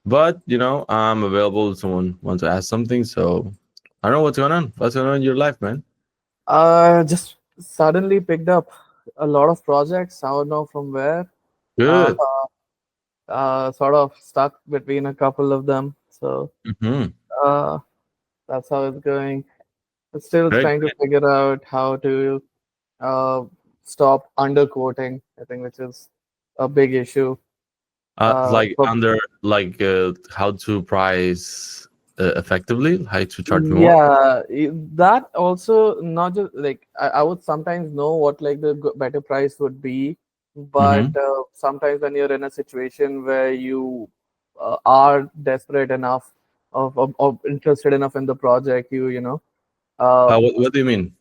But I'm available if someone wants to ask something. So I don't know what's going on. What's going on in your life, man? Just suddenly picked up a lot of projects. I don't know from where. Uh, Good. Sort of stuck between a couple of them. So Mm-hmm. uh, that's how it's going. Still Great. trying to figure out how to uh, stop underquoting. I think which is a big issue. Like But under like how to price effectively, how to charge more. yeah, that also not just like I would sometimes know what like the better price would be, but Mm-hmm. sometimes when you're in a situation where you are desperate enough of interested enough in the project, uh, What do you mean?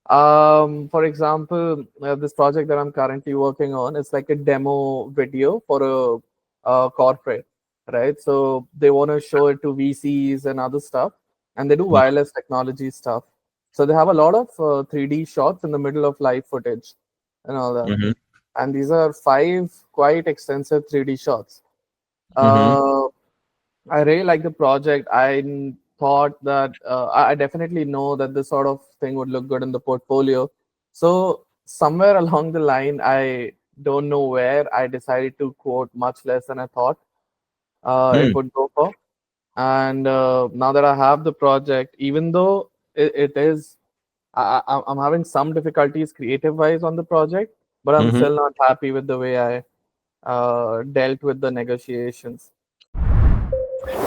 for example, this project that I'm currently working on is like a demo video for a corporate, right? So they want to show it to VCs and other stuff, and they do wireless technology stuff. So they have a lot of 3D shots in the middle of live footage and all that. Mm-hmm. And these are five quite extensive 3D shots. Mm-hmm. Uh, I really like the project. Thought that I definitely know that this sort of thing would look good in the portfolio. So somewhere along the line, I don't know where I decided to quote much less than I thought it Mm. would go for. And now that I have the project, even though it is, I'm having some difficulties creative wise on the project, but I'm Mm-hmm. still not happy with the way I dealt with the negotiations.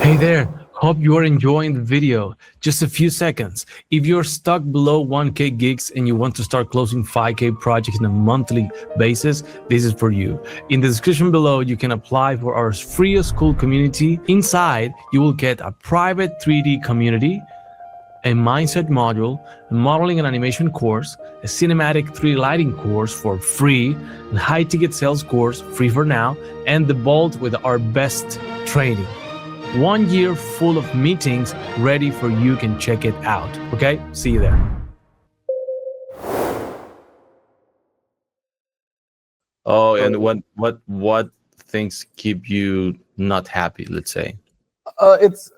Hey there, hope you are enjoying the video. Just a few seconds. If you're stuck below 1K gigs and you want to start closing 5K projects on a monthly basis, this is for you. In the description below, you can apply for our free school community. Inside, you will get a private 3D community, a mindset module, a modeling and animation course, a cinematic 3D lighting course for free, a high ticket sales course free for now, and the Vault with our best training. 1 year full of meetings ready for you can check it out. Okay, see you there. Oh, and So what things keep you not happy? Let's say. It's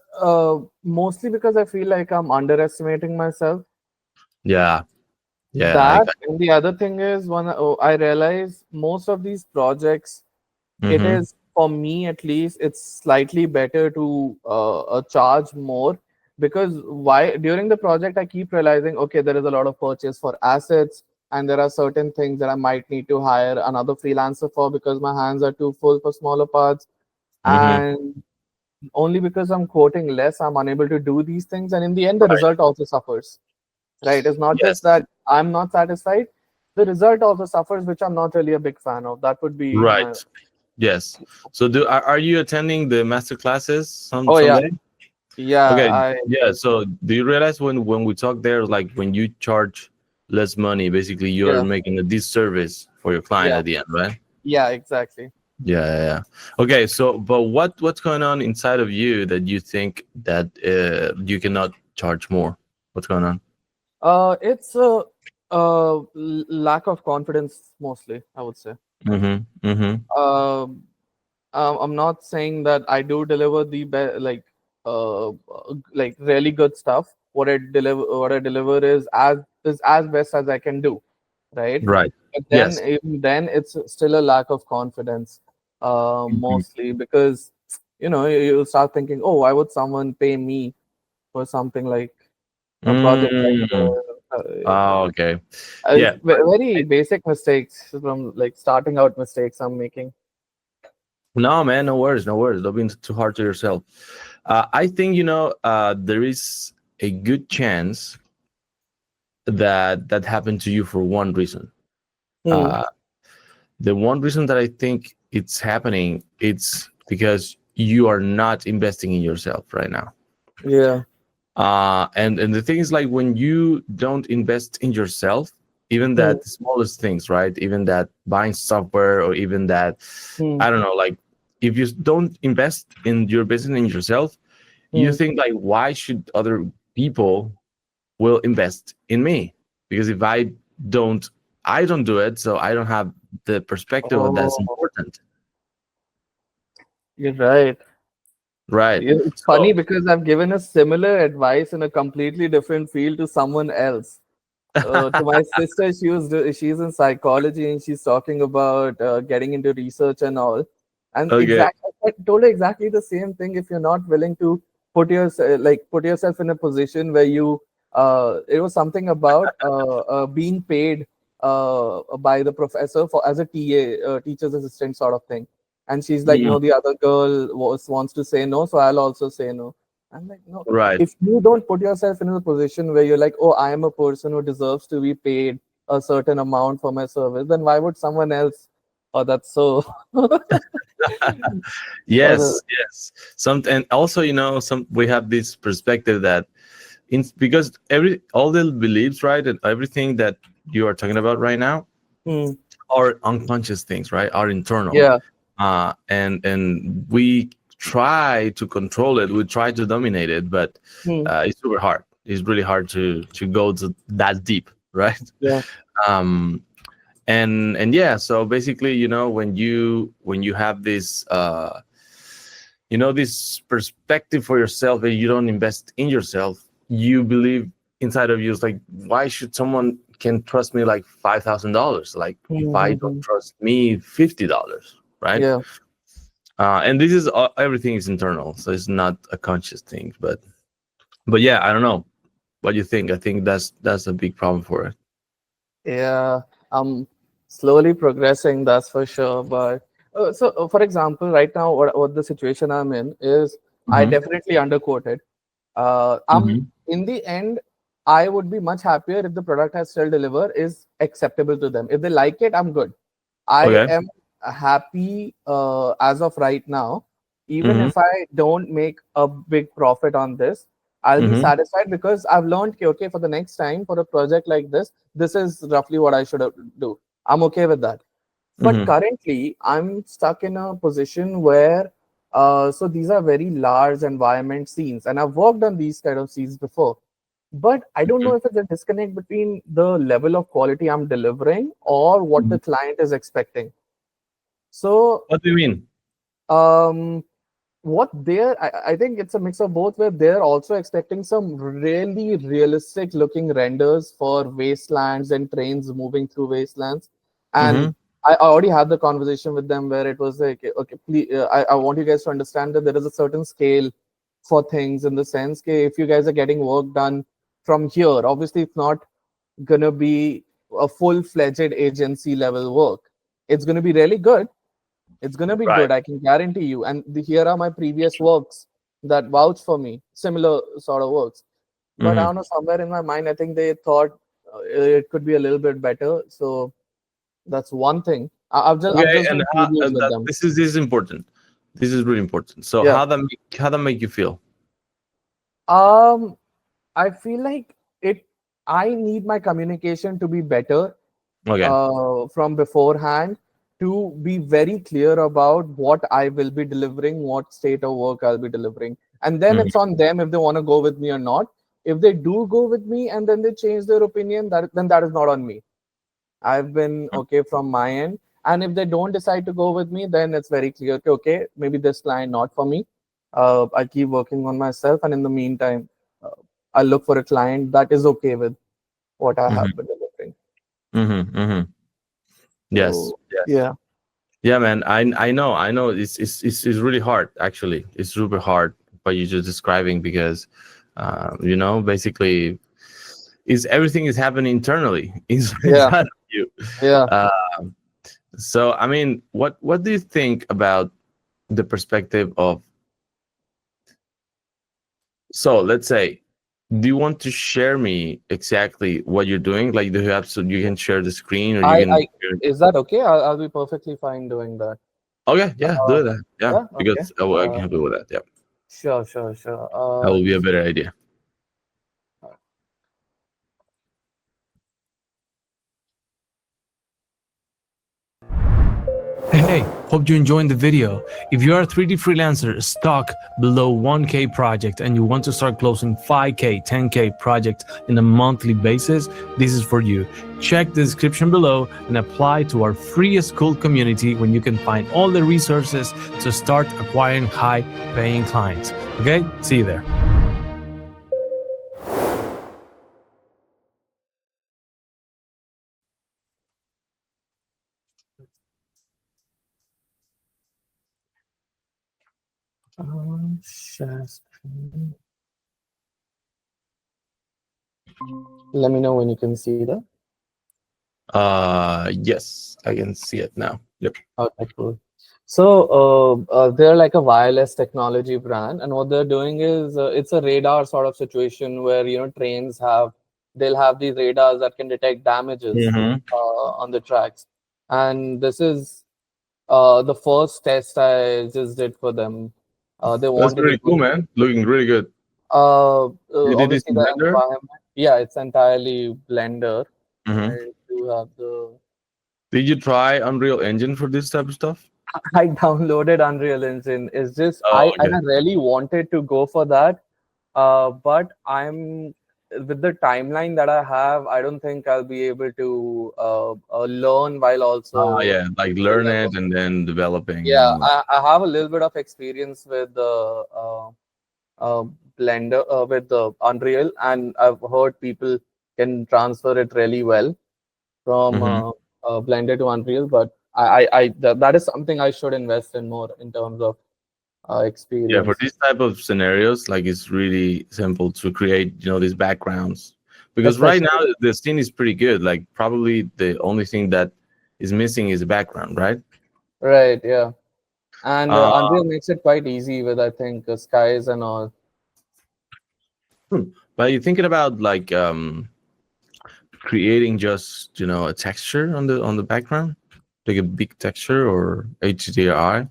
mostly because I feel like I'm underestimating myself. Yeah. Yeah. That and the other thing is I realize most of these projects, it Mm-hmm. is for me at least, it's slightly better to charge more because why during the project I keep realizing okay there is a lot of purchase for assets and there are certain things that I might need to hire another freelancer for because my hands are too full for smaller parts Mm-hmm. and only because I'm quoting less, I'm unable to do these things. And in the end, the Right. result also suffers, right? It's not just Yes. that I'm not satisfied, the result also suffers, which I'm not really a big fan of. That would be my. Right. Yes. So are you attending the master classes Oh, yeah. someday? Yeah. Okay. Yeah. So do you realize when we talk there, like when you charge less money, basically you are Yeah. making a disservice for your client Yeah. at the end, right? Yeah. Exactly. Yeah, yeah, yeah. Okay, so but what's going on inside of you that you think that you cannot charge more? What's going on? It's a lack of confidence, mostly, I would say. Mm-hmm. Mm-hmm. Um, I'm not saying that I do deliver the like really good stuff. What I deliver is as best as I can do, right? Right. But then Yes. even then it's still a lack of confidence, Mm-hmm. mostly because you start thinking, oh, why would someone pay me for something like a project like Mm. Oh, okay. it's Yeah. very basic mistakes from like starting out mistakes I'm making. No, man, no worries, no worries. Don't be too hard to yourself. I think there is a good chance that happened to you for one reason. Hmm. Uh, the one reason that I think it's happening, it's because you are not investing in yourself right now. Yeah. And the thing is, like, when you don't invest in yourself, even Hmm. that smallest things, right? Even that buying software, or even that, Hmm. I don't know, like, if you don't invest in your business in yourself, you Hmm. think like, why should other people will invest in me? Because if don't I don't do it, so I don't have the perspective of that's Oh, important. you're right. Right. It's So funny because I've given a similar advice in a completely different field to someone else. To my sister, she's in psychology and she's talking about getting into research and all. And okay. I told her exactly the same thing. If you're not willing to put yourself in a position where it was something about being paid by the professor for as a TA, teacher's assistant sort of thing. And she's like, Mm, no, the other girl wants to say no, so I'll also say no. I'm like, no, right. if you don't put yourself in a position where you're like, oh, I am a person who deserves to be paid a certain amount for my service, then why would someone else? Oh, that's so. Or, Yes, yes. Some and also, some we have this perspective that because every all the beliefs, right, and everything that you are talking about right now hmm, are unconscious things, right? Are internal. yeah, And we try to control it, we try to dominate it, but hmm, it's super hard. It's really hard to go to that deep, right? yeah, um and yeah, so basically, when you have this this perspective for yourself, and you don't invest in yourself, you believe inside of you, it's like, why should someone can trust me like $5,000, like if hmm, I hmm, don't hmm, trust me $50, right? yeah. And this is everything is internal, so it's not a conscious thing. But yeah, I don't know what you think. I think that's a big problem for it. Yeah, I'm slowly progressing, that's for sure. But for example, right now, what the situation I'm in is I Mm-hmm. definitely underquoted. I'm Mm-hmm. in the end, I would be much happier if the product I still deliver is acceptable to them. If they like it, I'm good. I Okay. am happy as of right now. Even Mm-hmm. if I don't make a big profit on this, I'll be Mm-hmm. satisfied because I've learned, okay, for the next time for a project like this is roughly what I should do. I'm okay with that. But Mm-hmm. currently, I'm stuck in a position where, so these are very large environment scenes, and I've worked on these kind of scenes before. But I don't know if it's a disconnect between the level of quality I'm delivering or what Mm-hmm. the client is expecting. So, What do you mean? um, I think it's a mix of both, where they're also expecting some really realistic looking renders for wastelands and trains moving through wastelands. And Mm-hmm. I already had the conversation with them where it was like, okay, please, I want you guys to understand that there is a certain scale for things, in the sense that if you guys are getting work done from here, obviously it's not gonna be a full-fledged agency level work. It's gonna be really good, it's gonna be Right. good, I can guarantee you. And here are my previous works that vouch for me, similar sort of works. But I Mm-hmm. don't know, somewhere in my mind, I think they thought it could be a little bit better. So that's one thing. I'm Okay, just and being previous with that them. this is important. This is really important. So Yeah. how that make you feel? Um, I feel like it. I need my communication to be better Okay. from beforehand, to be very clear about what I will be delivering, what state of work I'll be delivering. And then Mm-hmm. it's on them if they want to go with me or not. If they do go with me and then they change their opinion, then that is not on me. I've been okay from my end. And if they don't decide to go with me, then it's very clear, okay, maybe this client not for me. I keep working on myself. And in the meantime, uh, I'll look for a client that is okay with what I Mm-hmm. have been delivering. Mm-hmm. Mm-hmm. Yes. So, Yes. yeah. Yeah, man. I know. It's really hard. Actually, it's super hard what you're just describing, because basically, is everything is happening internally Yeah. inside of you. Yeah. Uh, so I mean, what do you think about the perspective of? So let's say, do you want to share me exactly what you're doing? Like, do you have, so you can share the screen, or you I can? Is that okay? I'll be perfectly fine doing that. Okay, yeah, Uh, do that. Yeah, yeah, okay. because I can help you with that. Yeah, Sure, sure, sure. that will be a better idea. Hey, Hope you're enjoying the video. If you're a 3D freelancer stuck below 1K project and you want to start closing 5K, 10K projects in a monthly basis, this is for you. Check the description below and apply to our free school community when you can find all the resources to start acquiring high paying clients. Okay, see you there. Share screen. Let me know when you can see that. Yes, I can see it now. Yep. Okay, cool. So they're like a wireless technology brand, and what they're doing is it's a radar sort of situation where trains they'll have these radars that can detect damages Mm-hmm. on the tracks, and this is the first test I just did for them. They That's wanted to really do cool, man. Looking really good. You did this obviously in the Blender? environment. Yeah, it's entirely Blender. Mm-hmm. I do have the Did you try Unreal Engine for this type of stuff? I downloaded Unreal Engine. It's just Oh, I okay. really wanted to go for that, but I'm with the timeline that I have. I don't think I'll be able to learn while Oh, also yeah, like learn deliver. it and then developing and Yeah, all that. I have a little bit of experience with the uh, Blender with the Unreal, and I've heard people can transfer it really well from Mm-hmm. Blender to Unreal, but that is something I should invest in more in terms of Yeah, for experience. these type of scenarios, like it's really simple to create, these backgrounds. Because right now Especially, the scene is pretty good. Like probably the only thing that is missing is a background, right? right, yeah. And Uh, Unreal makes it quite easy with, I think, skies and all. but you thinking about like creating just a texture on the background, like a big texture or HDRI.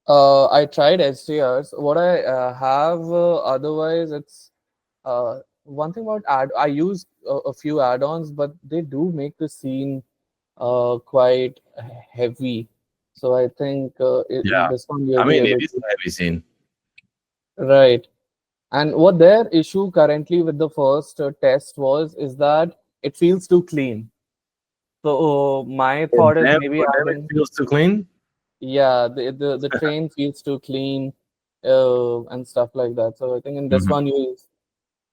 I tried HDRs. What I have otherwise, it's one thing about I use a few add-ons, but they do make the scene quite heavy. So I think Yeah, this one you'll I be mean it able is to. a heavy scene. Right. And what their issue currently with the first test was is that it feels too clean. So my thought is maybe For them it adding, feels too clean. yeah, the train feels too clean and stuff like that. So I think in this Mhm. one you'll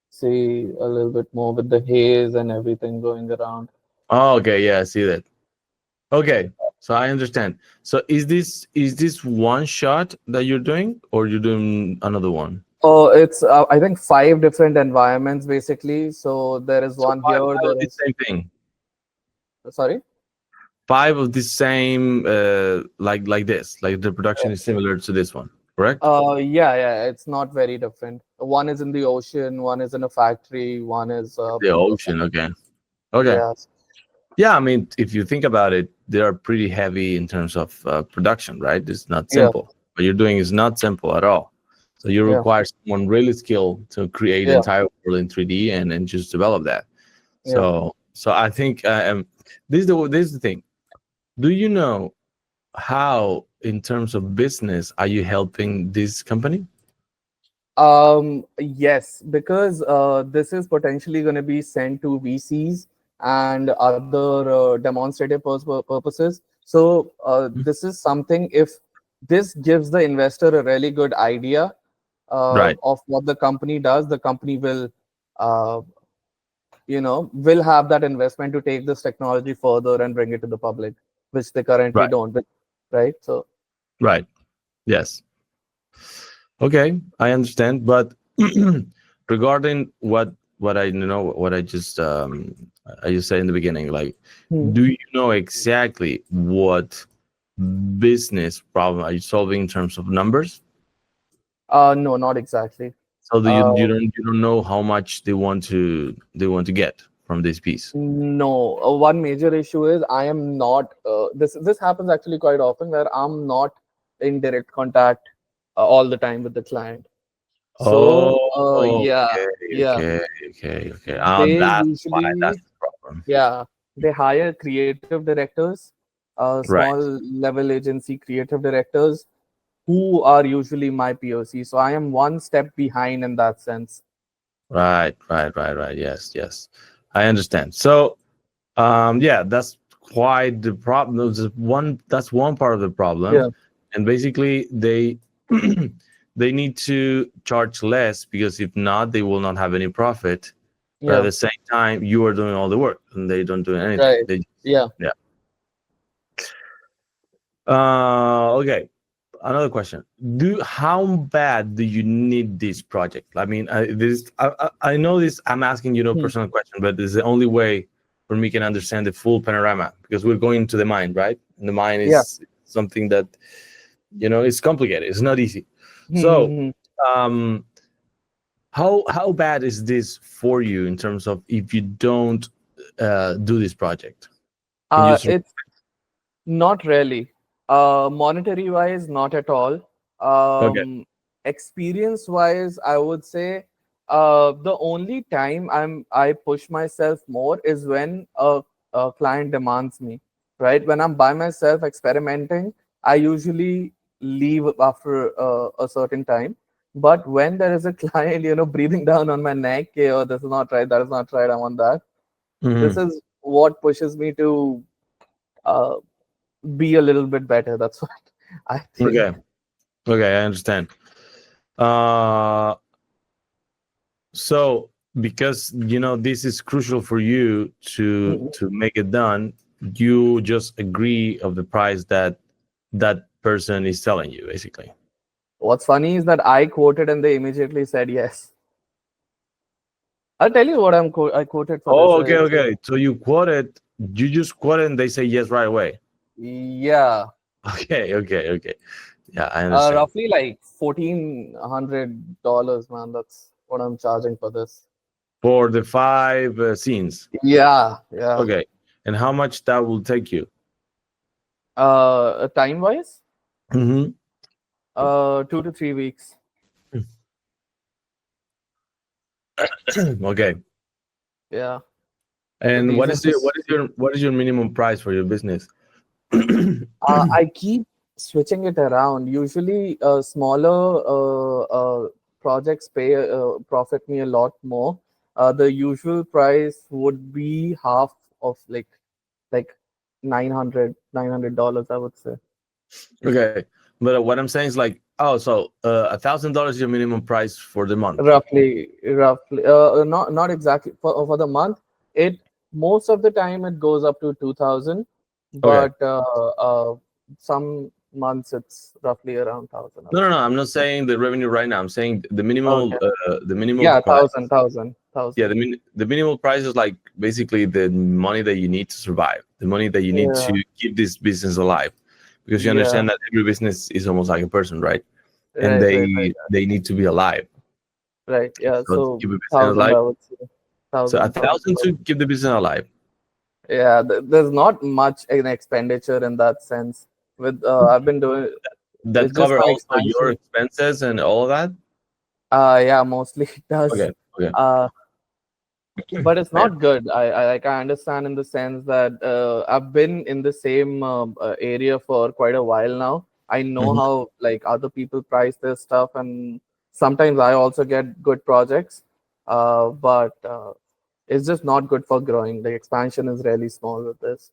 see a little bit more with the haze and everything going around. Oh, okay, yeah, I see that. Okay, so I understand. So is this one shot that you're doing, or you're doing another one? Oh, it's I think five different environments basically. So there is So one five, here. five of There the is same thing. sorry. Five of the same, like this. Like the production is similar to this one, correct? Yeah, yeah, it's not very different. One is in the ocean, one is in a factory, one is The ocean. Okay. Okay. yeah, Yeah, I mean, if you think about it, they are pretty heavy in terms of production, right? It's not yeah, simple. What you're doing is not simple at all. So you yeah, require someone really skilled to create the yeah, entire world in 3D and just develop that. yeah. So I think this is the thing. Do you know how, in terms of business, are you helping this company? Yes, because this is potentially going to be sent to VCs and other demonstrative purposes. So this is something, if this gives the investor a really good idea Right, of what the company does, the company uh, will have that investment to take this technology further and bring it to the public, which they currently right, don't, right? So right. Yes. Okay, I understand. But regarding what I know, what I just said in the beginning, like, hmm. do you know exactly what business problem are you solving in terms of numbers? No, not exactly. So do Uh, you don't know how much they want to get from this piece? no, one major issue is I am not. This happens actually quite often where I'm not in direct contact all the time with the client. So Oh, yeah, okay, yeah, okay. they That's why that's usually the problem. yeah they hire creative directors Right. small level agency creative directors who are usually my POC. So I am one step behind in that sense. Right. Yes, yes. I understand. So, yeah, that's quite the problem. That's one part of the problem, Yeah, and basically they they need to charge less because if not, they will not have any profit. But at yeah, the same time, you are doing all the work, and they don't do anything. right. They Yeah. yeah. Okay. Another question: Do how bad do you need this project? I mean, I know this. I'm asking you no Hmm. personal question, but it's the only way for me can understand the full panorama because we're going to the mind, right? And the mind Yeah. is something that it's complicated. It's not easy. So, Hmm. um, how bad is this for you in terms of if you don't do this project? Can you? It's not really. Monetary wise, not at all. Okay. Experience wise, I would say the only time I push myself more is when a client demands me. Right? When I'm by myself experimenting, I usually leave after a certain time. But when there is a client, breathing down on my neck, "Okay, oh, this is not right, that is not right, I want that." This Mhm. is what pushes me to uh, be a little bit better. That's what I Okay. think. Okay. I understand. Uh, So, because this is crucial for you to Mm. make it done, you just agree of the price that that person is telling you, basically. What's funny is that I quoted and they immediately said yes. I'll tell you what I quoted for this. Oh, okay, okay. So you just quote it, and they say yes right away. Yeah, Okay, okay, okay. Yeah, I understand. roughly like $1,400, man. That's what I'm charging for this. For the five scenes. Yeah, yeah. Okay, and how much that will take you? Time wise, Hmm. 2 to 3 weeks. Okay. Yeah. So And these are just what is your minimum price for your business? I keep switching it around. Usually, smaller projects profit me a lot more. The usual price would be half of like $900, I would say. Okay, but what I'm saying is like, oh, so $1,000 is your minimum price for the month. Roughly. Not exactly for the month. It Most of the time it goes up to 2,000, Okay. but some months it's roughly around 1,000, I No, would no, no. say. I'm not saying the revenue right now. I'm saying Okay. the minimal Yeah, price. Yeah, 1,000. the minimal price is like basically the money that you need to survive, the money that you need Yeah, to keep this business alive, because you yeah, understand that every business is almost like a person, right? And right, they need to be alive. right. Yeah, So to so keep a business 1,000, alive, I would say. so a 1,000 thousand to dollars. keep the business alive. Yeah, there's not much in expenditure in that sense. With I've been doing That it's just cover my also your expansion. expenses and all of that. Yeah, mostly it does. Okay, okay. Uh, but it's Yeah. not good. I understand in the sense that I've been in the same area for quite a while now. I know Mhm. how like other people price their stuff, and sometimes I also get good projects. But it's just not good for growing. The expansion is really small with this.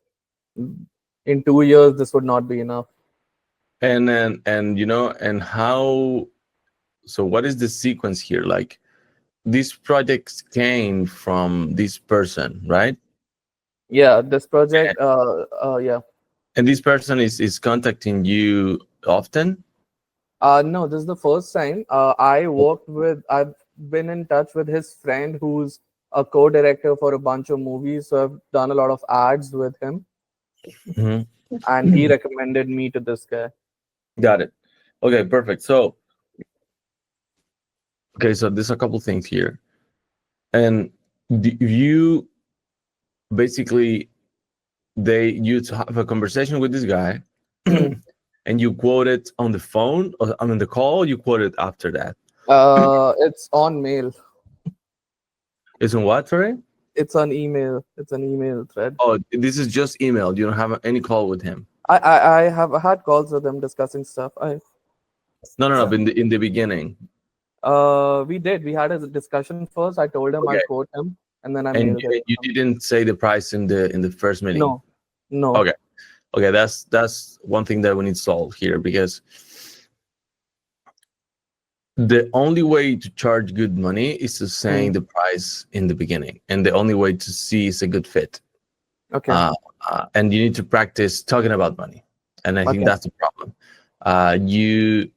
In 2 years, this would not be enough. And then and how, so what is the sequence here? Like these projects came from this person, right? Yeah, this And, project. Yeah. and this person is contacting you often. No, this is the first time. I've been in touch with his friend who's a co-director for a bunch of movies. So I've done a lot of ads with him, Mhm. and he recommended me to this guy. Got it. Okay, perfect. So okay, so there's a couple things here, and you basically you have a conversation with this guy, Hmm. and you quote it on the phone, or I mean the call. You quote it after that. It's on mail. It's on what? Sorry. It's on email. It's an email thread. Oh, this is just email. You don't have any call with him. I have had calls with them discussing stuff. I No, no, yeah. no. In the beginning. We did. We had a discussion first. I told him I'll Okay. quote him, and then I And mailed it you to him. didn't say the price in the first meeting. No, no. Okay. Okay, that's one thing that we need to solve here, because the only way to charge good money is to saying Hmm. the price in the beginning, and the only way to see is a good fit. Okay. Uh, and you need to practice talking about money, and I think Okay. that's the problem. You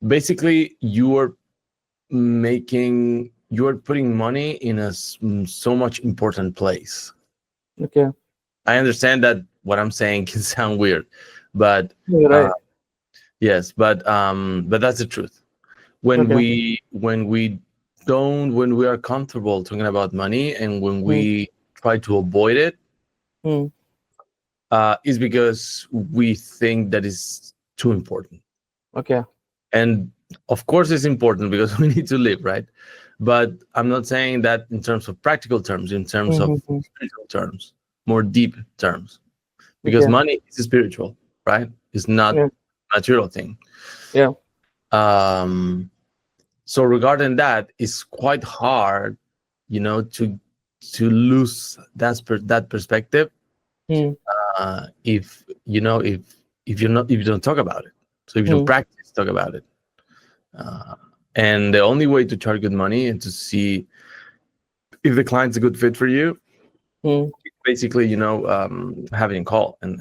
basically you are putting money in so much important place. Okay. I understand that what I'm saying can sound weird, but You're uh, right. yes, but that's the truth. When Okay. we are comfortable talking about money, and when Hmm. we try to avoid it, Hmm. is because we think that is too important. Okay. And of course it's important because we need to live, right? But I'm not saying that in terms of practical terms, in terms of Mm-hmm. spiritual terms, more deep terms, because Okay. money is spiritual, right? It's not Yeah. a material thing. Yeah. um so regarding that, it's quite hard, to lose that perspective, Hmm. if if you don't talk about it, so if you don't Hmm. practice talk about it. uh, and the only way to charge good money and to see if the client's a good fit for you, Hmm. basically, having a call and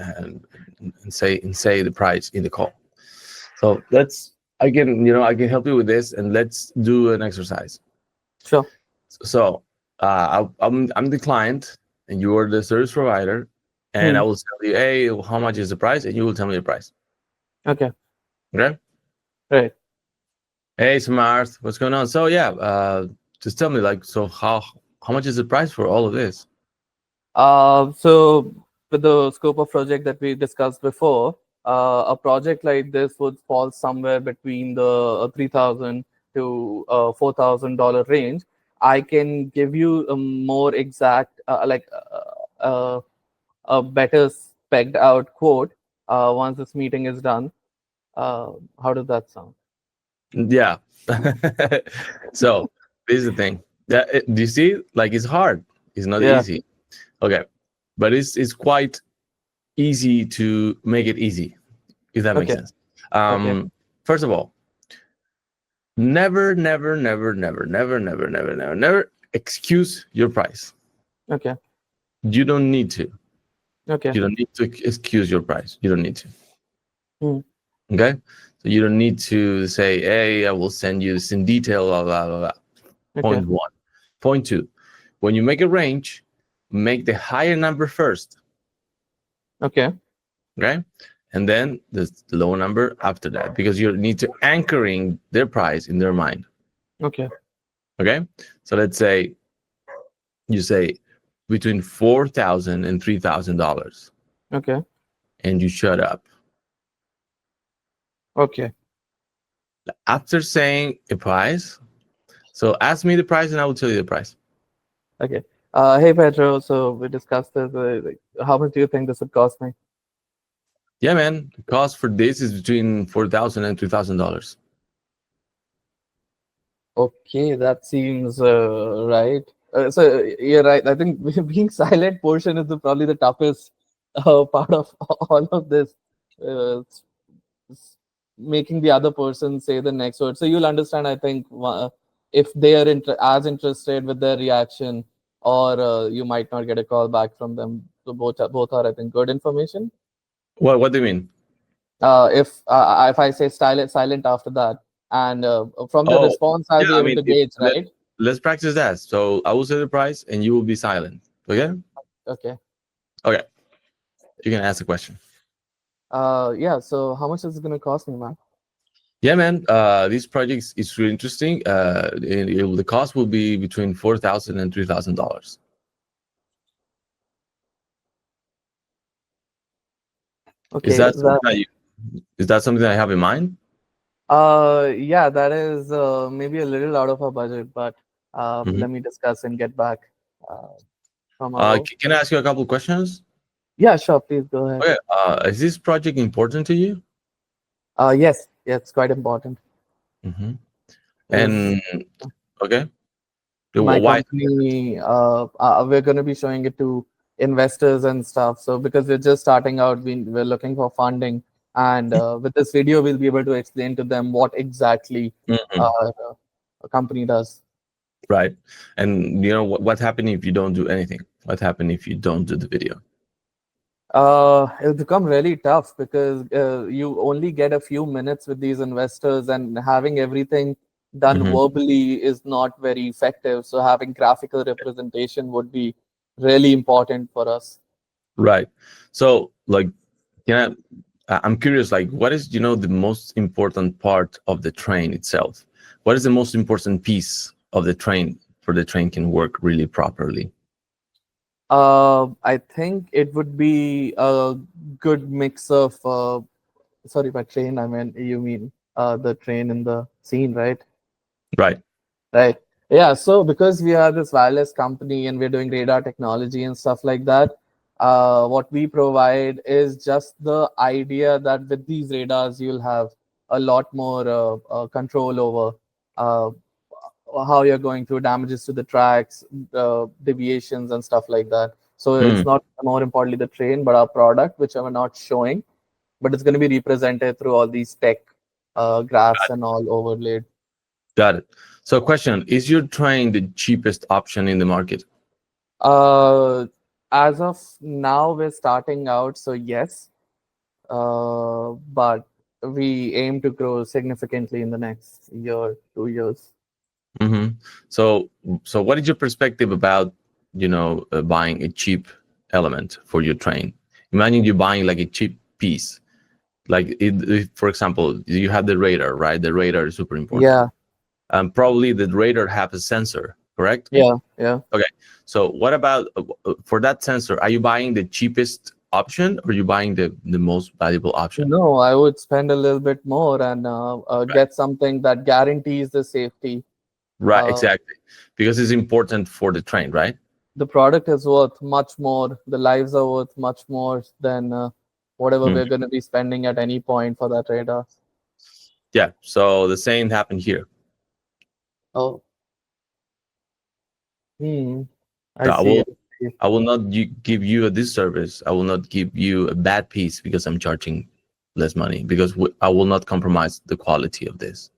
say the price in the call. So I can help you with this, and let's do an exercise. Sure. So I'm the client, and you are the service provider, and I Hmm. will tell you, hey, how much is the price, and you will tell me the price. Okay. Okay. Right. Hey, Smart, what's going on? So yeah, just tell me, like, so how much is the price for all of this? So with the scope of project that we discussed before, a project like this would fall somewhere between the 3,000 to $4,000 range. I can give you a more exact, a better specced out quote once this meeting is done. How does that sound? Yeah. So this is the thing. Do you see? Like, it's hard. It's not Yeah. easy. Okay, but it's quite easy to make it easy, if that makes Okay. sense. Okay. First of all, never, never, never, never, never, never, never, never, never excuse your price. Okay. You don't need to. Okay. You don't need to excuse your price. You don't need to. Hmm. Okay. So you don't need to say, "Hey, I will send you this in detail." Blah blah blah blah. Okay. Point one. Point two. When you make a range, make the higher number first. Okay. Okay. And then the lower number after that, because you need to anchoring their price in their mind. Okay. Okay. So let's say you say between $4,000 and $3,000, Okay. and you shut up. Okay. After saying a price, so ask me the price and I will tell you the price. Okay. Hey Pedro, so we discussed this. Like, how much do you think this would cost me? Yeah, man. The cost for this is between $4,000 and $3,000. Okay, that seems right. So you're right. I think being silent portion is probably the toughest part of all of this. It's making the other person say the next word. So you'll understand, I think, if they are as interested with their reaction, or you might not get a call back from them. So both are, I think, good information. What do you mean? If I say silent after that, and from the Oh, response, I'll yeah. be I able mean, to gauge, right? let's practice that. So I will say the price and you will be silent. Okay. Okay. Okay. You can ask a question. Yeah. So how much is it gonna cost me, man? Yeah, man. These projects is really interesting. The cost will be between $4,000 and $3,000. Is Okay. that something that you? Is that something that I have in mind? Yeah, that is maybe a little out of our budget, but Mhm. let me discuss and get back uh, from our role. Can I ask you a couple of questions? Yeah, sure. Please go ahead. Okay. Is this project important to you? Yes, yeah, it's quite important. Hmm. Is And okay, my why? company, we're going to be showing it to investors and stuff. So because we're just starting out, we're looking for funding, and with this video, we'll be able to explain to them what exactly Mhm. a company does. Right. And you know what happened if you don't do anything? What happened if you don't do the video? It'll become really tough because you only get a few minutes with these investors, and having everything done Hmm. verbally is not very effective. So having graphical representation would be really important for us. Right. So, like, can I'm curious, like, what is, the most important part of the train itself? What is the most important piece of the train for the train can work really properly? I think it would be a good mix of, sorry, by train, I mean, you mean the train in the scene, right? Right. Right. Yeah. So because we are this wireless company and we're doing radar technology and stuff like that, what we provide is just the idea that with these radars, you'll have a lot more control over uh, how you're going through damages to the tracks, deviations, and stuff like that. So Hmm. it's not more importantly the train, but our product, which we're not showing, but it's going to be represented through all these tech graphs and all overlaid. Got it. So, question: is your train the cheapest option in the market? Uh, as of now, we're starting out, so yes, but we aim to grow significantly in the next year, 2 years. Hmm. So, what is your perspective about, buying a cheap element for your train? Imagine you buying like a cheap piece. Like, for example, you have the radar, right? The radar is super important. Yeah, Probably the radar have a sensor, correct? yeah. Okay. So, what about for that sensor? Are you buying the cheapest option, or are you buying the most valuable option? No, I would spend a little bit more and Right. get something that guarantees the safety. Right. Uh, Exactly. Because it's important for the train, right? the product is worth much more. The lives are worth much more than whatever Mhm. we're going to be spending at any point for that radar. Yeah. So the same happened here. Oh, hmm. I So I see. will I see. I will not give you a disservice. I will not give you a bad piece because I'm charging less money, because I will not compromise the quality of this.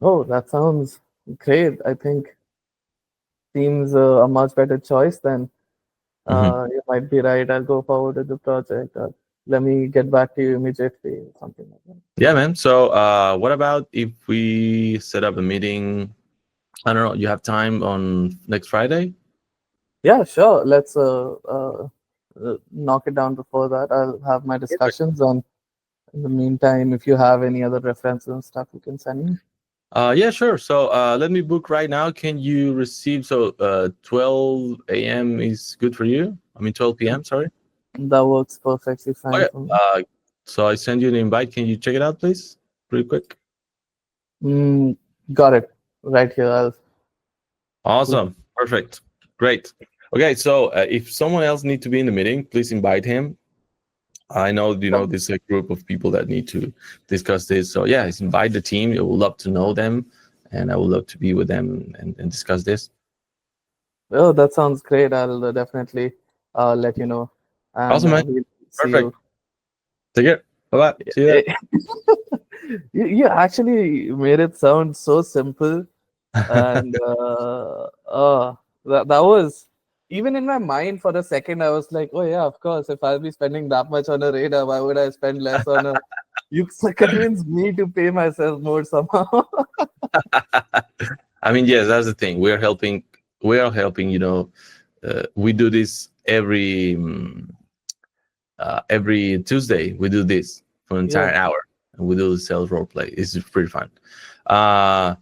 Oh, that sounds great. I think seems a much better choice then. Hmm. You might be right. I'll go forward with the project. Let me get back to you immediately, something like that. Yeah, man. So what about if we set up a meeting? I don't know. You have time on next Friday? Yeah, sure. Let's knock it down before that. I'll have my Perfect. discussions, and in the meantime, if you have any other references and stuff, you can send me. Yeah, sure. So let me book right now. Can you receive? So 12 a.m. is good for you. I mean 12 p.m. Sorry. That works perfectly fine Okay. for me. So I send you an invite. Can you check it out, please? Pretty quick. Mm, got it. Right here. I'll. Awesome. Perfect. Great. Okay. So if someone else need to be in the meeting, please invite him. I know, this is a group of people that need to discuss this. So yeah, just invite the team. I would love to know them, and I would love to be with them and discuss this. Oh, that sounds great. I'll definitely let you know, and Awesome, man. we'll see Perfect. you. Take care. Bye bye. See you You actually made it sound so simple, and there. that was even in my mind for a second. I was like, oh yeah, of course. If I'll be spending that much on a radar, why would I spend less on a? You convinced me to pay myself more somehow. I mean, yes, that's the thing. We are helping. We are helping. We do this every Tuesday. We do this for an Yeah. entire hour, and we do the sales role play. It's pretty fun. Uh,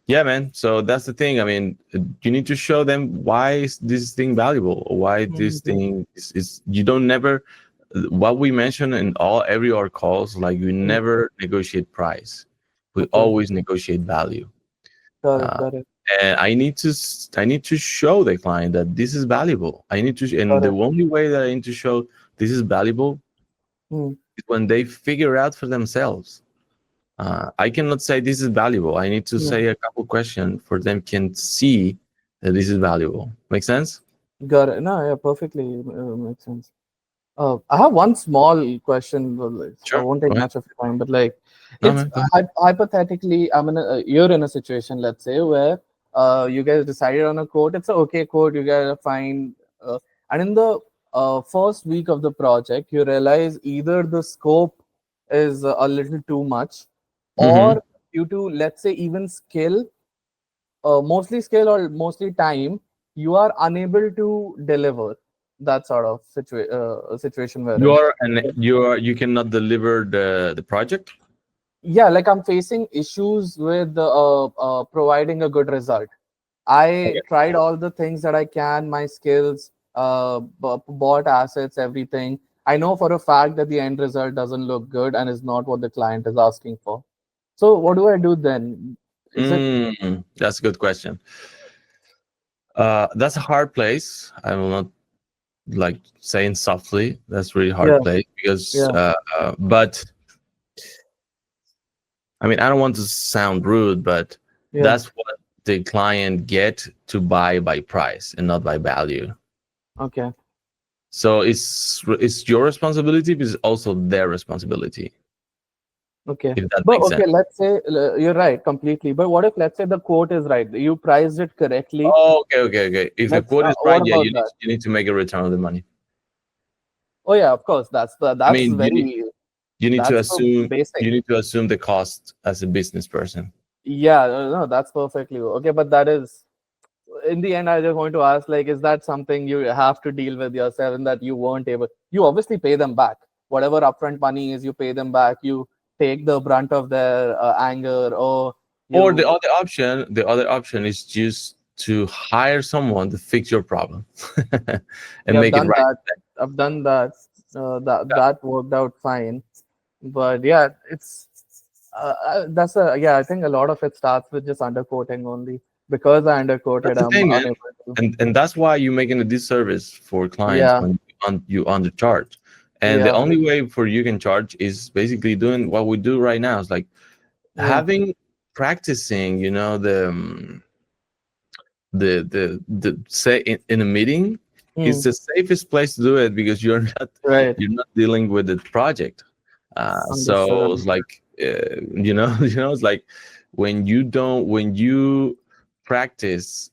yeah, man. So that's the thing. I mean, you need to show them why is this thing valuable, or why this Mhm. thing is. You don't never. What we mention in every our calls, like we Mm. never negotiate price. We Okay. always negotiate value. Got it. Uh, Got it. and I need to show the client that this is valuable. I need to, and the Correct. only way that I need to show this is valuable Mm. is when they figure out for themselves. I cannot say this is valuable. I need to Mm. say a couple questions for them can see that this is valuable. Make sense? Got it. No, yeah, perfectly makes sense. I have one small question. Well, I Sure. won't Go take ahead. much of your time, but like, No, it's man. Go ahead. hypothetically, you're in a situation, let's say, where you guys decided on a quote. It's a okay quote. You guys are fine, and in the first week of the project, you realize either the scope is a little too much, Mm-hmm. or due to, let's say, even skill, mostly skill or mostly time, you are unable to deliver that sort of situation we're You in. are and you cannot deliver the project. Yeah, like I'm facing issues with providing a good result. I Okay. tried all the things that I can, my skills, bought assets, everything. I know for a fact that the end result doesn't look good and is not what the client is asking for. So what do I do then? Is it? That's a good question. That's a hard place. I will not like saying softly. That's really hard Yeah, place because, yeah, but I mean, I don't want to sound rude, but yeah. that's what the client get to buy by price and not by value. Okay. So it's your responsibility, but it's also their responsibility. Okay. If that But makes okay, sense. let's say you're right completely. But what if, let's say, the quote is right? You priced it correctly. Oh, okay, okay, okay. If the Let's. quote is What right, yeah, about that? you need to make a return of the money. Oh yeah, of course. I That's mean, very. you need to That's the assume basic. the cost as a business person. Yeah, no, that's perfectly okay. But that is, in the end, I just want to ask, like, is that something you have to deal with yourself, and that you weren't able? You obviously pay them back. Whatever upfront money is, you pay them back. You take the brunt of their anger, or Or you. the other option is just to hire someone to fix your problem and Yeah, I've make it done right. that. I've done that. That worked out fine. But yeah, it's that's a yeah. I think a lot of it starts with just undercoating only. Because I undercoated, That's the I'm thing, man. unable to. And that's why you're making a disservice for clients Yeah, when you undercharge. And the yeah, only way for you can charge is basically doing what we do right now. It's like yeah. having practicing, you know, the say in a meeting is Hmm. the safest place to do it because Right. you're not dealing with the project. Understood. So it's like you know you know it's like when you practice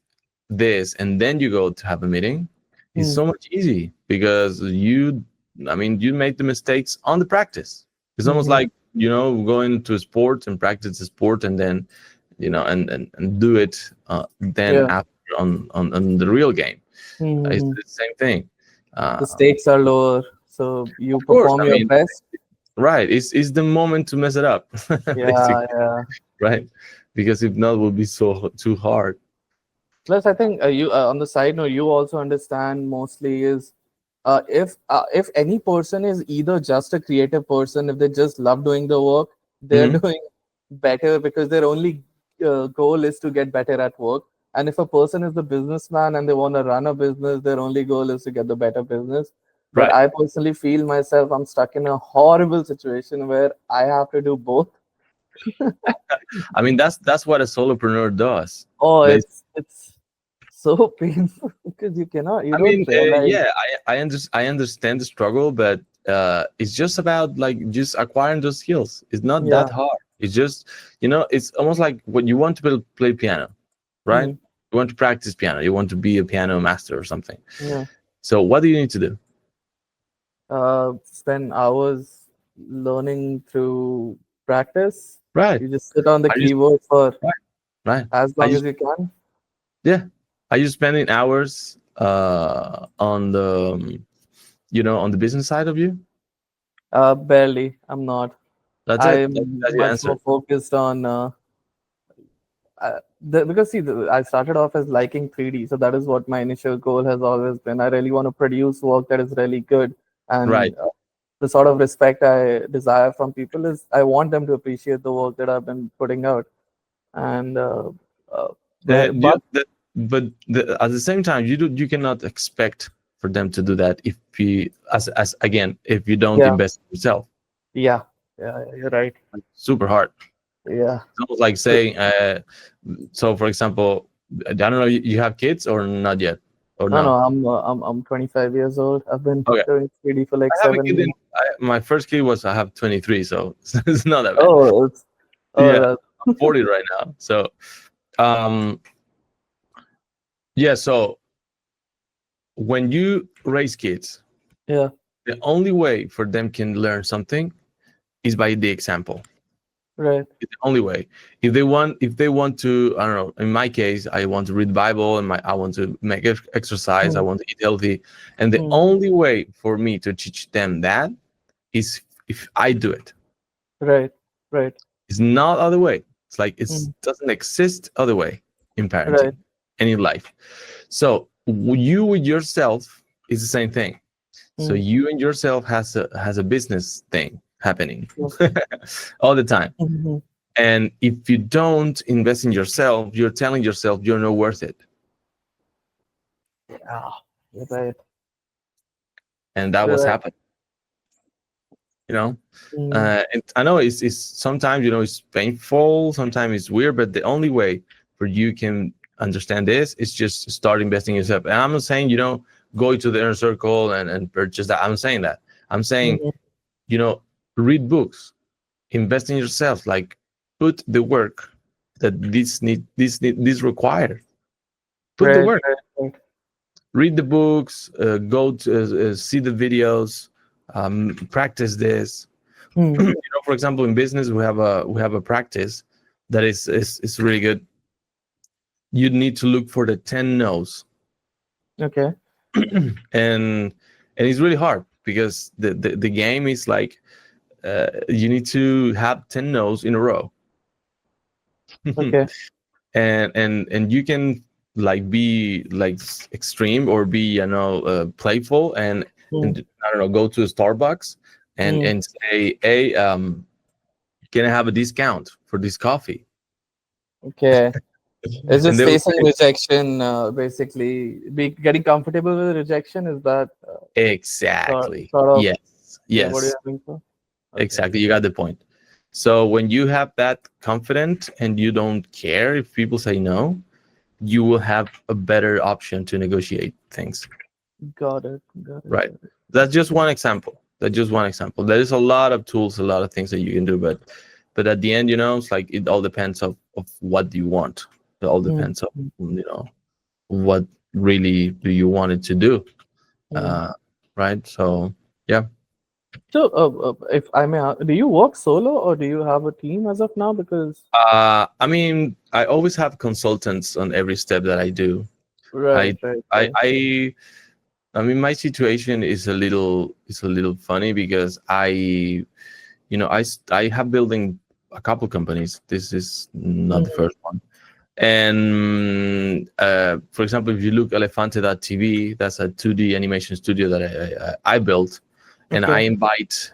this and then you go to have a meeting, it's Hmm. so much easy because I mean you make the mistakes on the practice. It's almost Hmm. like going to a sport and practice the sport and then and do it then Yeah. after on the real game. It's Hmm. the same thing. The uh, stakes are lower, so you of course, perform I your mean, best. right, it's the moment to mess it up. Yeah, Basically, yeah. right, because if not it will be too hard. Plus, I think you on the side note, you also understand mostly is if any person is either just a creative person, if they just love doing the work, they're Mhm. doing better because their only goal is to get better at work. And if a person is the businessman and they want to run a business, their only goal is to get the better business. But Right. I personally feel myself I'm stuck in a horrible situation where I have to do both. I mean, that's what a solopreneur does. Oh, Basically. it's so painful because you I don't mean, realize. yeah, I understand the struggle, but it's just about like just acquiring those skills. It's not Yeah. that hard. It's just it's almost like what you want to play piano, right? Hmm. You want to practice piano. You want to be a piano master or something. Yeah. So what do you need to do? Spend hours learning through practice. Right. You just sit on the Are you keyboard for right? Right. as Are long you as you can. yeah? Are you spending hours on the on the business side of you? Barely. I'm not. That's it. I'm That's your much answer. more focused on because see, I started off as liking 3D, so that is what my initial goal has always been. I really want to produce work that is really good, Right. and the sort of respect I desire from people is I want them to appreciate the work that I've been putting out. And uh, Right. But At the same time, you cannot expect for them to do that if you as again if you don't yeah, invest in yourself. yeah, yeah, you're right. Super hard. Yeah. It's almost like saying, so for example, I don't know, you have kids or not yet, or No, no, no? I'm 25 years old. I've been Okay, doing 3D for like I have a 7 kid. years. My first kid was I have 23, so it's not that bad. Oh, Yeah, that, I'm 40 right now. So, um, yeah. So when you raise kids, yeah, the only way for them can learn something is by the example. right. It's the only way. If they want to, I don't know. In my case, I want to read the Bible, and I want to make exercise. I Mm, want to eat healthy, and the mm, only way for me to teach them that is if I do it. right, right, It's not other way. It's like it mm, doesn't exist other way in right, parenting and in life. So you with yourself is the same thing. So mm, you and yourself has a business thing happening yeah, all the time. mhm, And if you don't invest in yourself, you're telling yourself you're not worth it. yeah, you're right, And that you're was right. happening, you know. Mm, And I know it's sometimes it's painful, sometimes it's weird, but the only way for you can understand this is just start investing in yourself. And I'm not saying go to the inner circle and purchase that. I'm saying that. I'm saying mhm, you know read books, invest in yourself, like put the work that this require. Put the right, work. right, right. Read the books, go to see the videos, practice this. Mm, For example, in business, we have a practice that is really good. You need to look for the 10 no's, okay. and it's really hard because the game is like you need to have 10 no's in a row. Okay. And you can like be like extreme or be playful Mm, and I don't know, go to a Starbucks and mm. say, hey, can I have a discount for this coffee? Okay. It's And just they will facing say, rejection, basically. Getting comfortable with rejection, is that exactly, sort of yes, what you're yes, having for? Okay. exactly, you got the point. So when you have that confident and you don't care if people say no, you will have a better option to negotiate things. Got it. Got it. Right. Got it. That's just one example. That's just one example. There is a lot of tools, a lot of things that you can do, but at the end, it's like it all depends of what you want. It all Mm, depends of mm, what really do you want it to do. mm. Uh, right. So yeah. So, if I may, do you work solo or do you have a team as of now? Because I mean, I always have consultants on every step that I do. right, I right, I right. I I mean, my situation is a little funny because I have building a couple companies. This is not Mm, the first one. And for example, if you look Elefante.tv, that's a 2D animation studio that I built, and I okay. invite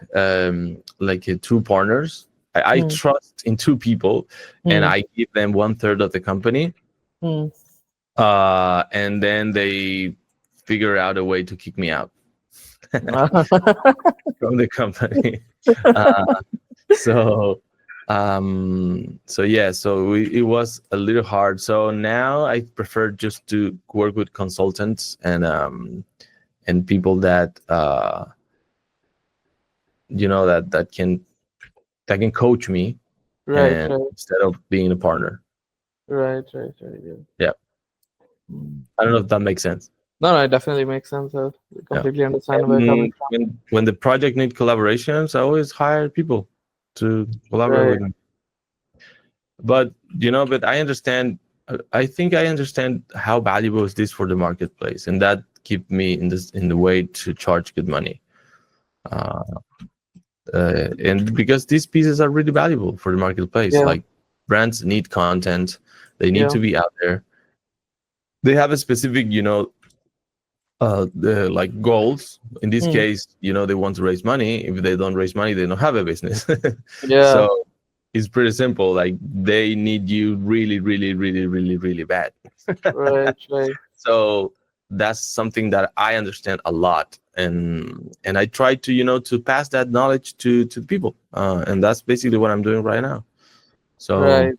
like two partners. I Mm, trust in two people, and mm, I give them 1/3 of the company, mm. and then they figure out a way to kick me out from the company. uh, so yeah, so it was a little hard. So now I prefer just to work with consultants and people that that can coach me, Right, and right, instead of being a partner. right, right, right. Yeah. Yeah, Mm. I don't know if that makes sense. No, no, it definitely makes sense. I Yeah, completely understand where you're coming and when the project need collaborations, I always hire people to from. collaborate Right. with me. But I understand. I think I understand how valuable is this for the marketplace, and that keep me in the way to charge good money. Uh, and because these pieces are really valuable for the marketplace, Yeah, like brands need content, they need yeah. to be out there. They have a specific, like goals. In this Mm. case, they want to raise money. If they don't raise money, they don't have a business. Yeah, So it's pretty simple. Like they need you really, really, really, really, really bad. Right, right, So that's something that I understand a lot, and I try to to pass that knowledge to the people, and that's basically what I'm doing right now. So right.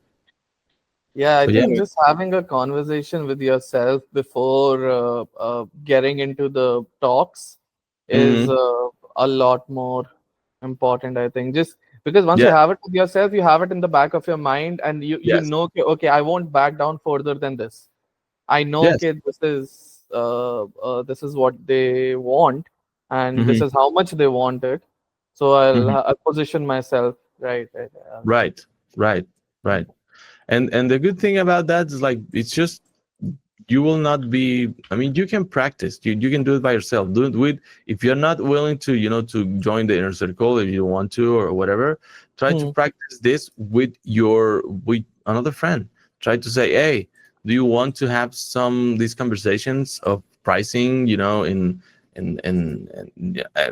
Yeah, I so yeah. think just having a conversation with yourself before getting into the talks is Mhm. a lot more important. I think just because once you Yeah. have it with yourself, you have it in the back of your mind, and you Yes. know, okay, okay, I won't back down further than this. I know, Yes. okay, this is what they want, and this Hmm. is how much they want it. So Hmm. I'll position myself right, right. Right. Right. Right. And the good thing about that is like it's just you will not be, I mean, you can practice, you can do it by yourself, do it with, if you're not willing to to join the inner circle, if you don't want to or whatever, try to Hmm. practice this with another friend. Try to say, hey, do you want to have some these conversations of pricing,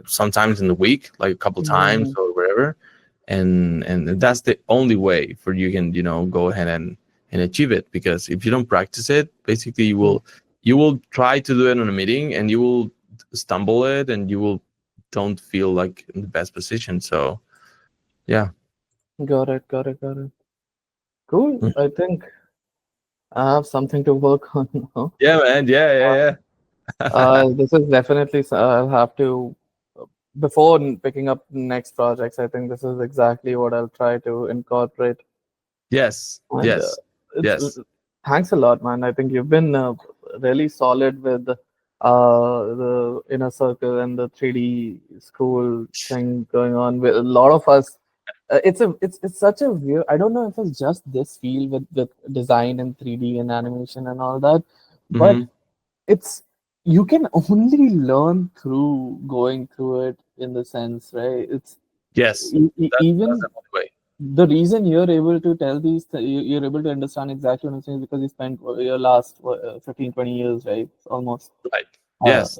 sometimes in the week, like a couple times Hmm. or whatever. And that's the only way for you can go ahead and achieve it, because if you don't practice it, basically you will try to do it in a meeting and you will stumble it and you will don't feel like in the best position. So yeah. Got it, got it, got it. Cool. Mm. I think I have something to work on now. Yeah, man. Yeah, yeah, yeah. This is definitely, I'll have to, before picking up next projects, I think this is exactly what I'll try to incorporate. Yes, And yes, it's yes. thanks a lot, man. I think you've been really solid with the inner circle and the 3D school thing going on with a lot of us. It's such a weird. I don't know if it's just this field with design and 3D and animation and all that, but Hmm. it's you can only learn through going through it in the sense, right? It's Yes, that's even the only way. the reason you're able to tell you're able to understand exactly what I'm saying is because you spent your last 15, 20 years, right? Almost. Right. Uh, Yes,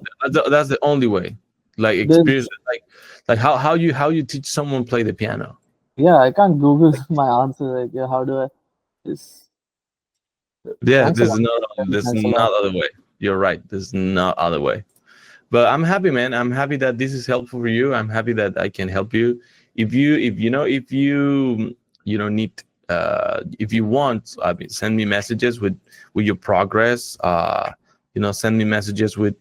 that's the only way. Like experience, there's like how you teach someone play the piano. Yeah, I can't Google my answer. Like, yeah, how do I? This Yeah, thanks a there's lot. no Really, there's thanks a not lot. other way. You're right. There's no other way. But I'm happy, man. I'm happy that this is helpful for you. I'm happy that I can help you. If you need if you want, I mean, send me messages with your progress. Send me messages with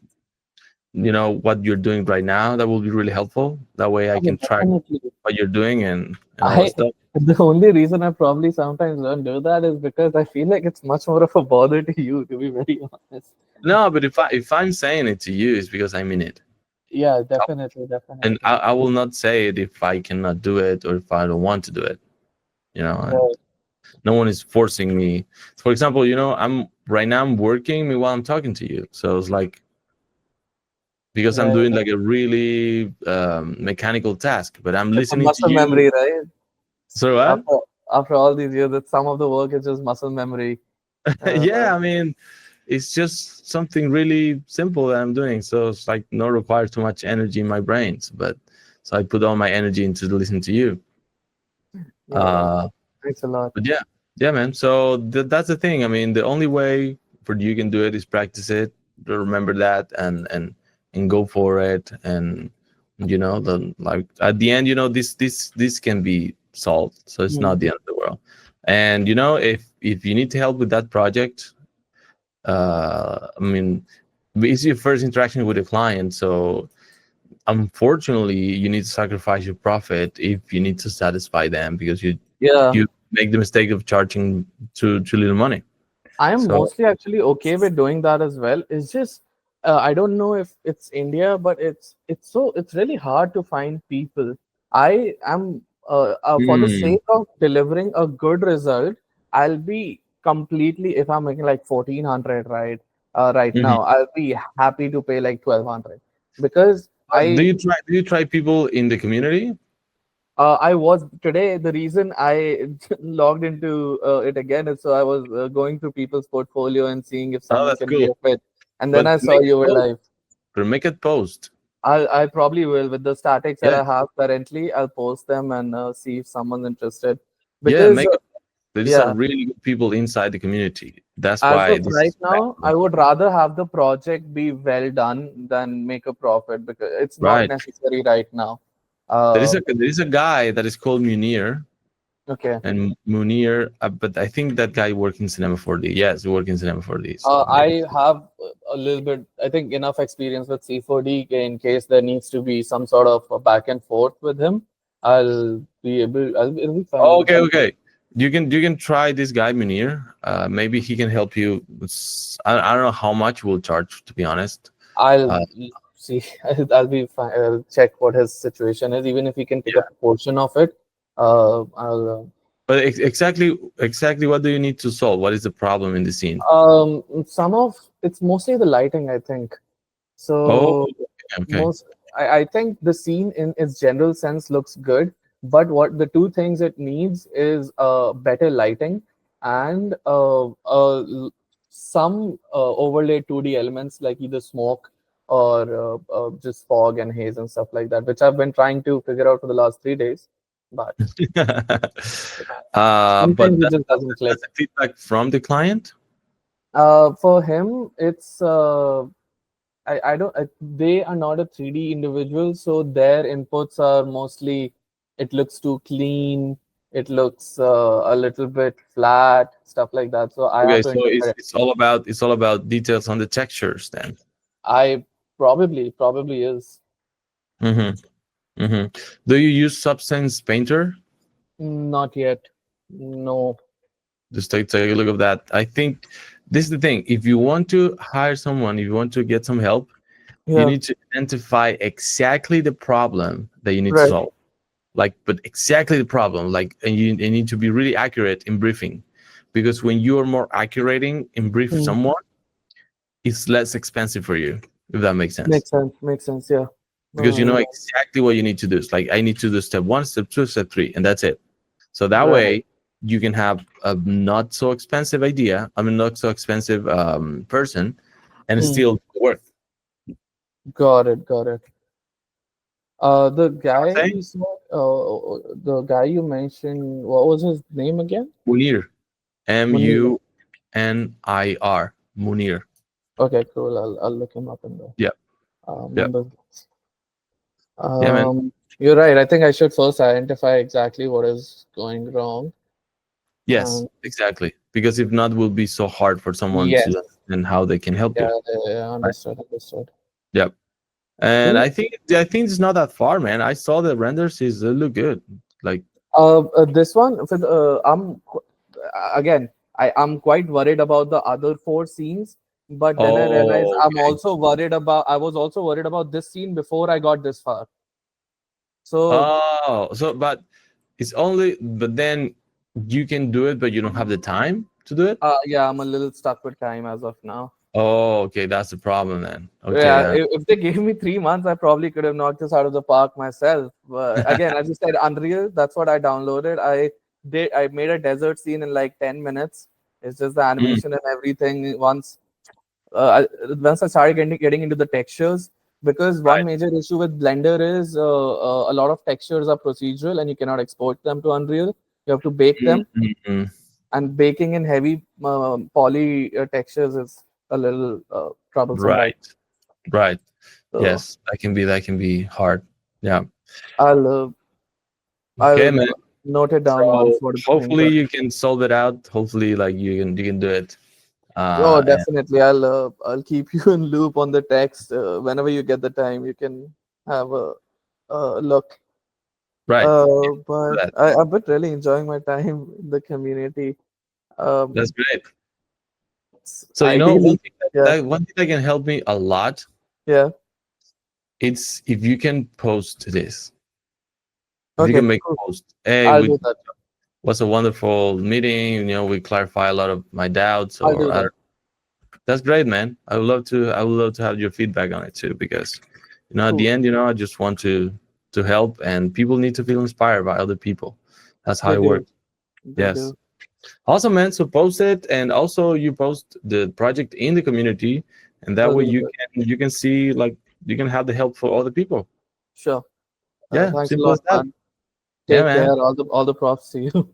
what you're doing right now. That will be really helpful. That way I Oh, can track definitely. what you're doing and all that I stuff. the only reason I probably sometimes don't do that is because I feel like it's much more of a bother to you, to be very honest. No, but if I'm saying it to you, it's because I mean it. Yeah, definitely, And definitely. I will not say it if I cannot do it or if I don't want to do it. And Right, no one is forcing me. For example, I'm right now I'm working while I'm talking to you. So it's like because I'm right. doing like a really mechanical task, but I'm It's a listening to muscle you. memory, right? So what? After all these years, that some of the work is just muscle memory. Uh, Yeah, I mean, it's just something really simple that I'm doing. So it's like not require too much energy in my brains, but so I put all my energy into listening to you. yeah, Uh, thanks a lot. but yeah, man. So that's the thing. I mean, the only way for you can do it is practice it. Remember that, and go for it. And the like at the end, this can be solved. So it's Hmm. not the end of the world. And if you need help with that project, I mean, it's your first interaction with a client, so unfortunately you need to sacrifice your profit if you need to satisfy them, because you Yeah, you make the mistake of charging too little money. I am So mostly actually okay with doing that as well. It's just I don't know if it's India, but it's really hard to find people. I am for the mm, sake of delivering a good result, I'll be completely if I'm making like 1400 right mhm. now, I'll be happy to pay like 1200 because Do you try people in the community? I was today. The reason I logged into it again is so I was going through people's portfolio and seeing if Oh, someone that's can be cool. a fit. And then But I saw make it you were post. live. But make it post. I probably will with the statics that Yeah. I have currently. I'll post them and see if someone's interested. Yeah, because make these are yeah, really good people inside the community. That's as why of this right is now, I would rather have the project be well done than make a profit because it's not right. necessary right now. There is a guy that is called Munir, Okay. and Munir, but I think that guy works in Cinema 4D. Yes, he works in Cinema 4D. So maybe. I have a little bit, I think, enough experience with C4D in case there needs to be some sort of a back and forth with him. It'll be fine Oh, with okay, that. okay. You can try this guy Munir. Maybe he can help you. I don't know how much we'll charge, to be honest. I'll Uh, see. I'll be fine. I'll check what his situation is, even if he can pick yeah, up a portion of it. I'll. but exactly what do you need to solve? What is the problem in the scene? Some of it's mostly the lighting, I think. Oh, So okay. most I think the scene in its general sense looks good, but what the two things it needs is better lighting and some overlay 2D elements like either smoke or just fog and haze and stuff like that, which I've been trying to figure out for the last 3 days, but But sometimes it just doesn't click. that's a feedback from the client. For him, it's I don't they are not a 3D individual, so their inputs are mostly it looks too clean, it looks a little bit flat, stuff like that. So I Okay, have to so it's interpret it. it's all about it's all about details on the textures then. I probably is. Mm-hmm. Mm-hmm. Do you use Substance Painter? Not yet. No. Just take a look of that. I think this is the thing. If you want to hire someone, if you want to get some help, you Yeah. need to identify exactly the problem that you need to Right. solve. Like, but exactly the problem. Like, and you need to be really accurate in briefing, because when you are more accurate in brief Hmm. someone, it's less expensive for you. If that makes sense. Makes sense. Makes sense. Yeah. No, Because no, you know you're exactly what you need to do. It's like I need to do step one, step two, step three, and that's it. So that right. way you can have a not so expensive idea. I mean, not so expensive person, and Hmm. still work. Got it. Got it. The guy Saying you said, the guy you mentioned, what was his name again? Munir, Munir. Munir, Munir. Okay, cool. I'll look him up in the Yeah, yeah, members. yeah, man. You're right. I think I should first identify exactly what is going wrong. Yes, Um, exactly. Because if not, it will be so hard for someone yes. to understand how they can help Yeah, you. yeah, Right? understood, understood. Yep. And Cool. I think it's not that far, man. I saw the renders; is they look good. Like, This one, for the, again, I'm quite worried about the other four scenes, but then I realized oh, okay. I was also worried about this scene before I got this far. So, Oh, so but it's only, but then you can do it, but you don't have the time to do it. yeah, I'm a little stuck with time as of now. Oh, okay, that's the problem then. Okay, Yeah, then. if they gave me 3 months, I probably could have knocked this out of the park myself. But again, as you said, Unreal, that's what I downloaded. I made a desert scene in like 10 minutes. It's just the Mm, animation and everything. Once I started getting into the textures, because one right. major issue with Blender is a lot of textures are procedural and you cannot export them to Unreal. You have to bake Mm, them, mm, mm. and baking in heavy poly textures is a little troublesome, right? Right. Right. So Yes, that can be hard. Yeah. I'll uh, Okay, I'll man. note it down once So what is being hopefully done. you can solve it out. Hopefully, like you can do it. Oh, And definitely. I'll keep you in loop on the text. Whenever you get the time, you can have a look. right. But That I've been really enjoying my time in the community. that's great. So one Ideally, thing that, yeah, that one thing that can help me a lot, yeah. it's if you can post this. If you Okay, can make cool. a post. Hey, I'll we do that. was a wonderful meeting. We clarify a lot of my doubts, I'll do or that. that's great, man. I would love to have your feedback on it too, because at the Cool. end, I just want to help, and people need to feel inspired by other people. That's how They it do. works. They Yes. do. Awesome, man. So post it, and also you post the project in the community, and that I'll way do you that. can see, like, you can have the help for other people. Sure. Yeah, Thanks a simple lot, as that. man. Yeah, Take man. care. All the props to you.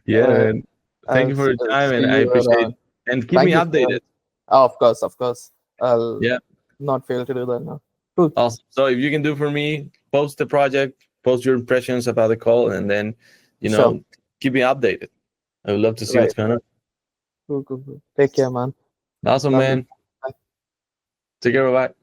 Yeah, Uh, man. Thank you for your I'll time, see and I you appreciate around. it. And keep Thank me you, updated. oh, of course, of course. I'll Yeah, not fail to do that now. Cool. awesome. So if you can do for me, post the project, post your impressions about the call, and then, Sure. keep me updated. I would love to see Right. what's going on. Cool, cool, cool. Take care, man. Awesome, Love you. man. Take care. Bye.